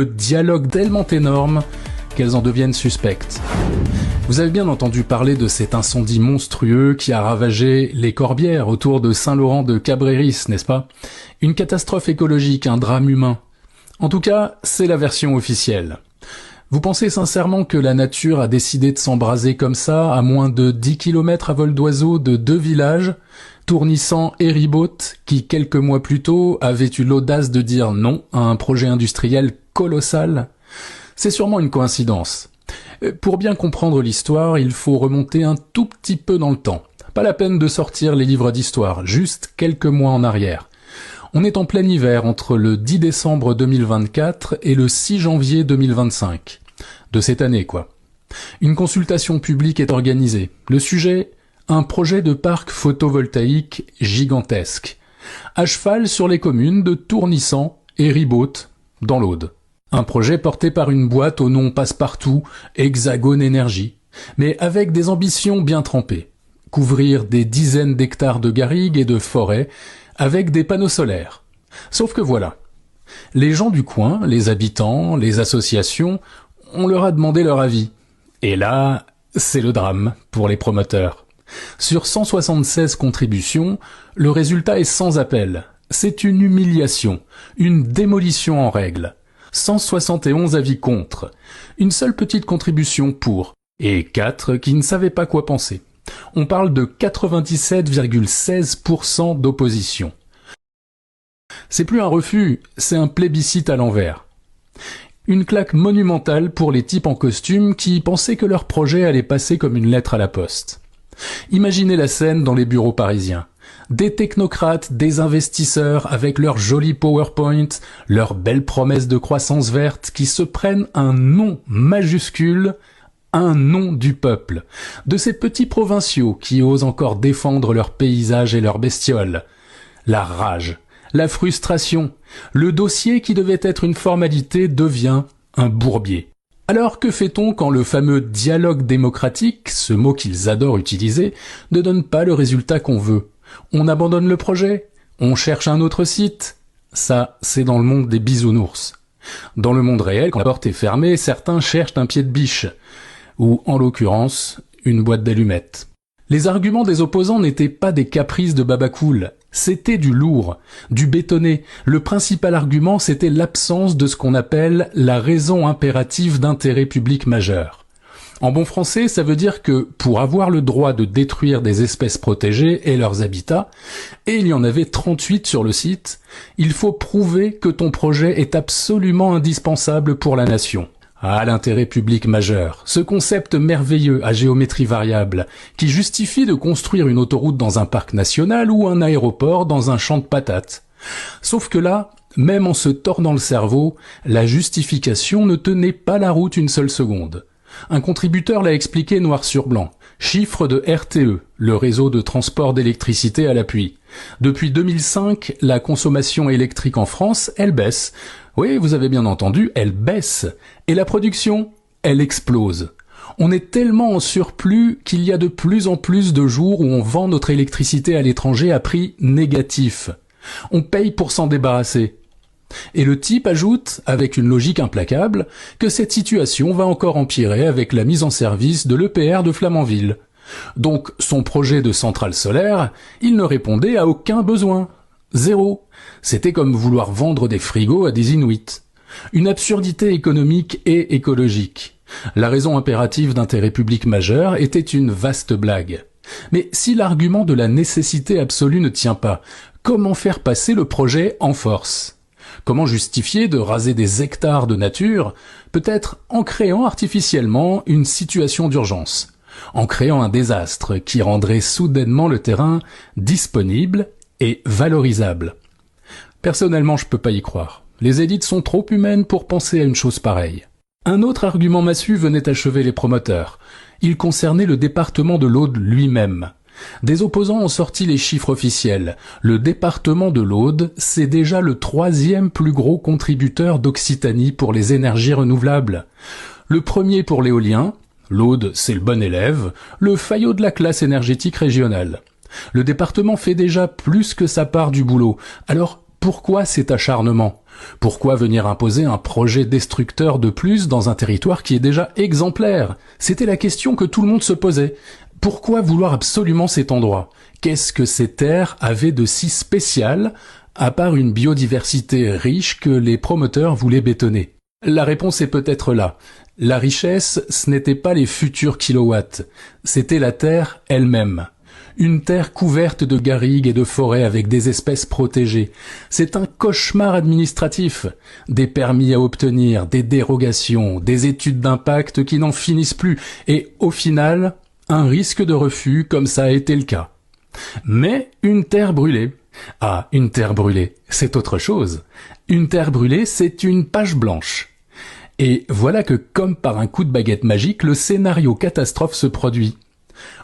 dialogue tellement énorme qu'elles en deviennent suspectes. Vous avez bien entendu parler de cet incendie monstrueux qui a ravagé les Corbières autour de Saint-Laurent de Cabrériss, n'est-ce pas? Une catastrophe écologique, un drame humain. En tout cas, c'est la version officielle. Vous pensez sincèrement que la nature a décidé de s'embraser comme ça, à moins de 10 km à vol d'oiseau de deux villages, Tournissan et Ribaute, qui quelques mois plus tôt avaient eu l'audace de dire non à un projet industriel colossal? C'est sûrement une coïncidence. Pour bien comprendre l'histoire, il faut remonter un tout petit peu dans le temps. Pas la peine de sortir les livres d'histoire, juste quelques mois en arrière. On est en plein hiver entre le 10 décembre 2024 et le 6 janvier 2025. De cette année, quoi. Une consultation publique est organisée. Le sujet, un projet de parc photovoltaïque gigantesque. À cheval sur les communes de Tournissan et Ribaute, dans l'Aude. Un projet porté par une boîte au nom passe-partout, Hexagone Énergie, mais avec des ambitions bien trempées. Couvrir des dizaines d'hectares de garrigues et de forêts avec des panneaux solaires. Sauf que voilà, les gens du coin, les habitants, les associations, on leur a demandé leur avis. Et là, c'est le drame pour les promoteurs. Sur 176 contributions, le résultat est sans appel. C'est une humiliation, une démolition en règle. 171 avis contre, une seule petite contribution pour, et 4 qui ne savaient pas quoi penser. On parle de 97,16% d'opposition. C'est plus un refus, c'est un plébiscite à l'envers. Une claque monumentale pour les types en costume qui pensaient que leur projet allait passer comme une lettre à la poste. Imaginez la scène dans les bureaux parisiens. Des technocrates, des investisseurs avec leurs jolis PowerPoint, leurs belles promesses de croissance verte qui se prennent un nom majuscule, un nom du peuple, de ces petits provinciaux qui osent encore défendre leurs paysages et leurs bestioles. La rage, la frustration, le dossier qui devait être une formalité devient un bourbier. Alors que fait-on quand le fameux dialogue démocratique, ce mot qu'ils adorent utiliser, ne donne pas le résultat qu'on veut? On abandonne le projet? On cherche un autre site? Ça, c'est dans le monde des bisounours. Dans le monde réel, quand la porte est fermée, certains cherchent un pied de biche. Ou, en l'occurrence, une boîte d'allumettes. Les arguments des opposants n'étaient pas des caprices de babacool. C'était du lourd, du bétonné. Le principal argument, c'était l'absence de ce qu'on appelle la raison impérative d'intérêt public majeur. En bon français, ça veut dire que pour avoir le droit de détruire des espèces protégées et leurs habitats, et il y en avait 38 sur le site, il faut prouver que ton projet est absolument indispensable pour la nation. Ah, l'intérêt public majeur, ce concept merveilleux à géométrie variable, qui justifie de construire une autoroute dans un parc national ou un aéroport dans un champ de patates. Sauf que là, même en se tordant le cerveau, la justification ne tenait pas la route une seule seconde. Un contributeur l'a expliqué noir sur blanc. Chiffre de RTE, le réseau de transport d'électricité à l'appui. Depuis 2005, la consommation électrique en France, elle baisse. Oui, vous avez bien entendu, elle baisse. Et la production, elle explose. On est tellement en surplus qu'il y a de plus en plus de jours où on vend notre électricité à l'étranger à prix négatif. On paye pour s'en débarrasser. Et le type ajoute, avec une logique implacable, que cette situation va encore empirer avec la mise en service de l'EPR de Flamanville. Donc son projet de centrale solaire, il ne répondait à aucun besoin. Zéro. C'était comme vouloir vendre des frigos à des Inuits. Une absurdité économique et écologique. La raison impérative d'intérêt public majeur était une vaste blague. Mais si l'argument de la nécessité absolue ne tient pas, comment faire passer le projet en force ? Comment justifier de raser des hectares de nature, peut-être en créant artificiellement une situation d'urgence, en créant un désastre qui rendrait soudainement le terrain disponible et valorisable. Personnellement, je peux pas y croire. Les élites sont trop humaines pour penser à une chose pareille. Un autre argument massu venait achever les promoteurs. Il concernait le département de l'Aude lui-même. Des opposants ont sorti les chiffres officiels. Le département de l'Aude, c'est déjà le 3e plus gros contributeur d'Occitanie pour les énergies renouvelables. Le premier pour l'éolien, l'Aude c'est le bon élève, le faillot de la classe énergétique régionale. Le département fait déjà plus que sa part du boulot. Alors pourquoi cet acharnement ? Pourquoi venir imposer un projet destructeur de plus dans un territoire qui est déjà exemplaire? C'était la question que tout le monde se posait. Pourquoi vouloir absolument cet endroit? Qu'est-ce que ces terres avaient de si spécial, à part une biodiversité riche que les promoteurs voulaient bétonner? La réponse est peut-être là. La richesse, ce n'était pas les futurs kilowatts, c'était la terre elle-même. Une terre couverte de garrigues et de forêts avec des espèces protégées. C'est un cauchemar administratif. Des permis à obtenir, des dérogations, des études d'impact qui n'en finissent plus. Et au final, un risque de refus comme ça a été le cas. Mais une terre brûlée. Ah, une terre brûlée, c'est autre chose. Une terre brûlée, c'est une page blanche. Et voilà que, comme par un coup de baguette magique, le scénario catastrophe se produit.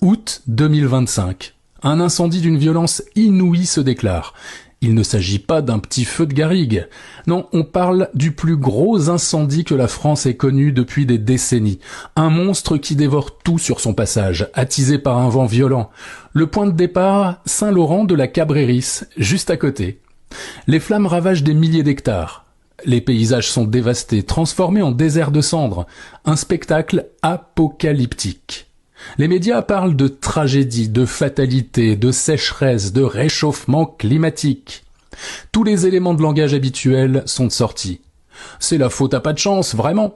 Août 2025. Un incendie d'une violence inouïe se déclare. Il ne s'agit pas d'un petit feu de garrigue. Non, on parle du plus gros incendie que la France ait connu depuis des décennies. Un monstre qui dévore tout sur son passage, attisé par un vent violent. Le point de départ, Saint-Laurent de la Cabrérice, juste à côté. Les flammes ravagent des milliers d'hectares. Les paysages sont dévastés, transformés en désert de cendres. Un spectacle apocalyptique. Les médias parlent de tragédie, de fatalité, de sécheresse, de réchauffement climatique. Tous les éléments de langage habituels sont sortis. C'est la faute à pas de chance, vraiment.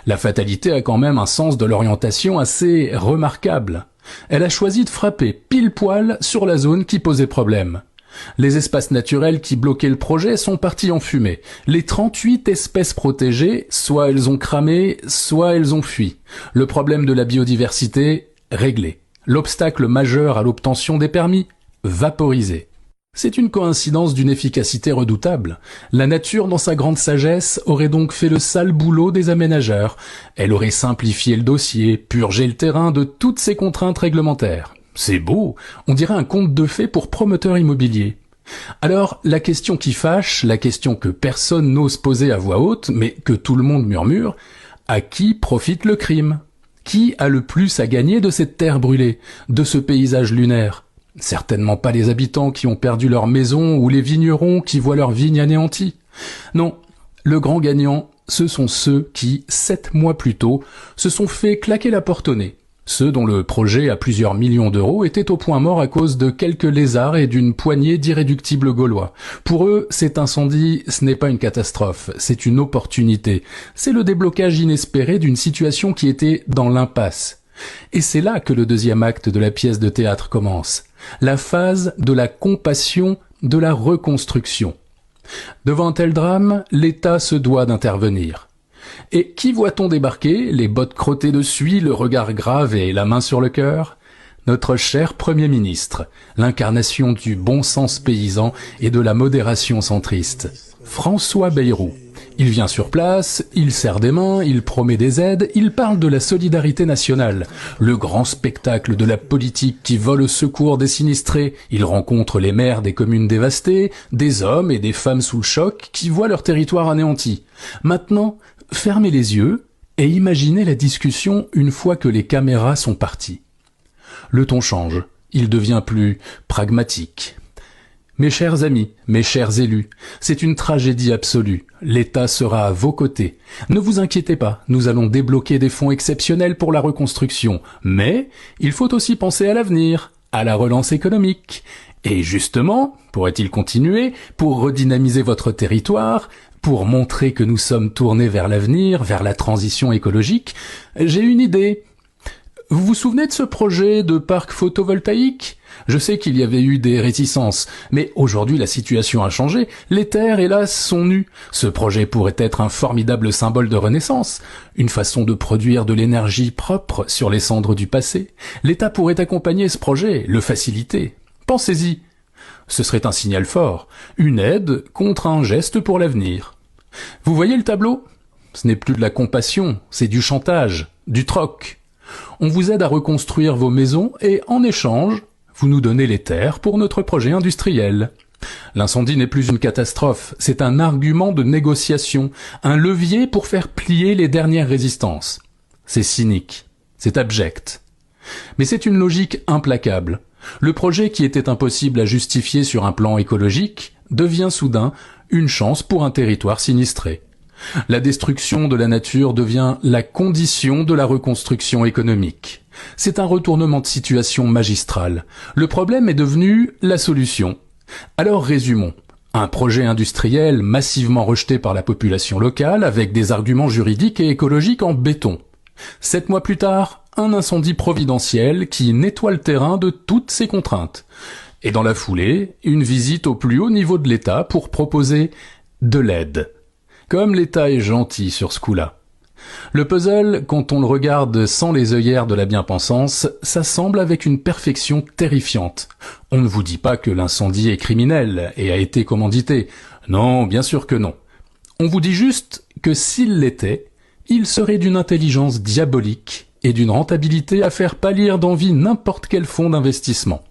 La fatalité a quand même un sens de l'orientation assez remarquable. Elle a choisi de frapper pile poil sur la zone qui posait problème. Les espaces naturels qui bloquaient le projet sont partis en fumée. Les 38 espèces protégées, soit elles ont cramé, soit elles ont fui. Le problème de la biodiversité, réglé. L'obstacle majeur à l'obtention des permis, vaporisé. C'est une coïncidence d'une efficacité redoutable. La nature, dans sa grande sagesse, aurait donc fait le sale boulot des aménageurs. Elle aurait simplifié le dossier, purgé le terrain de toutes ses contraintes réglementaires. C'est beau, on dirait un conte de fées pour promoteurs immobiliers. Alors, la question qui fâche, la question que personne n'ose poser à voix haute, mais que tout le monde murmure, à qui profite le crime? Qui a le plus à gagner de cette terre brûlée, de ce paysage lunaire? Certainement pas les habitants qui ont perdu leur maison ou les vignerons qui voient leur vigne anéantie. Non, le grand gagnant, ce sont ceux qui, 7 mois plus tôt, se sont fait claquer la porte au nez. Ceux dont le projet à plusieurs millions d'euros était au point mort à cause de quelques lézards et d'une poignée d'irréductibles Gaulois. Pour eux, cet incendie, ce n'est pas une catastrophe, c'est une opportunité. C'est le déblocage inespéré d'une situation qui était dans l'impasse. Et c'est là que le deuxième acte de la pièce de théâtre commence. La phase de la compassion, de la reconstruction. Devant un tel drame, l'État se doit d'intervenir. Et qui voit-on débarquer, les bottes crottées de suie, le regard grave et la main sur le cœur? Notre cher Premier ministre, l'incarnation du bon sens paysan et de la modération centriste. François Bayrou. Il vient sur place, il serre des mains, il promet des aides, il parle de la solidarité nationale. Le grand spectacle de la politique qui vole au secours des sinistrés. Il rencontre les maires des communes dévastées, des hommes et des femmes sous le choc qui voient leur territoire anéanti. Maintenant, fermez les yeux et imaginez la discussion une fois que les caméras sont parties. Le ton change, il devient plus pragmatique. Mes chers amis, mes chers élus, c'est une tragédie absolue. L'État sera à vos côtés. Ne vous inquiétez pas, nous allons débloquer des fonds exceptionnels pour la reconstruction. Mais il faut aussi penser à l'avenir, à la relance économique. Et justement, pourrait-il continuer, pour redynamiser votre territoire, pour montrer que nous sommes tournés vers l'avenir, vers la transition écologique, j'ai une idée. Vous vous souvenez de ce projet de parc photovoltaïque? Je sais qu'il y avait eu des réticences, mais aujourd'hui la situation a changé. Les terres, hélas, sont nues. Ce projet pourrait être un formidable symbole de renaissance, une façon de produire de l'énergie propre sur les cendres du passé. L'État pourrait accompagner ce projet, le faciliter. Pensez-y. Ce serait un signal fort, une aide contre un geste pour l'avenir. Vous voyez le tableau? Ce n'est plus de la compassion, c'est du chantage, du troc. On vous aide à reconstruire vos maisons et, en échange, vous nous donnez les terres pour notre projet industriel. L'incendie n'est plus une catastrophe, c'est un argument de négociation, un levier pour faire plier les dernières résistances. C'est cynique, c'est abject. Mais c'est une logique implacable. Le projet qui était impossible à justifier sur un plan écologique devient soudain une chance pour un territoire sinistré. La destruction de la nature devient la condition de la reconstruction économique. C'est un retournement de situation magistral. Le problème est devenu la solution. Alors résumons. Un projet industriel massivement rejeté par la population locale avec des arguments juridiques et écologiques en béton. 7 mois plus tard, un incendie providentiel qui nettoie le terrain de toutes ses contraintes. Et dans la foulée, une visite au plus haut niveau de l'État pour proposer de l'aide. Comme l'État est gentil sur ce coup-là. Le puzzle, quand on le regarde sans les œillères de la bien-pensance, s'assemble avec une perfection terrifiante. On ne vous dit pas que l'incendie est criminel et a été commandité. Non, bien sûr que non. On vous dit juste que s'il l'était, il serait d'une intelligence diabolique et d'une rentabilité à faire pâlir d'envie n'importe quel fonds d'investissement.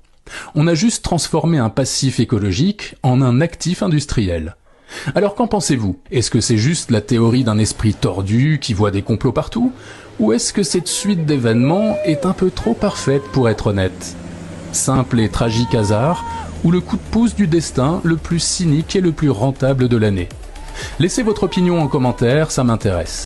On a juste transformé un passif écologique en un actif industriel. Alors qu'en pensez-vous? Est-ce que c'est juste la théorie d'un esprit tordu qui voit des complots partout? Ou est-ce que cette suite d'événements est un peu trop parfaite pour être honnête? Simple et tragique hasard, ou le coup de pouce du destin le plus cynique et le plus rentable de l'année? Laissez votre opinion en commentaire, ça m'intéresse.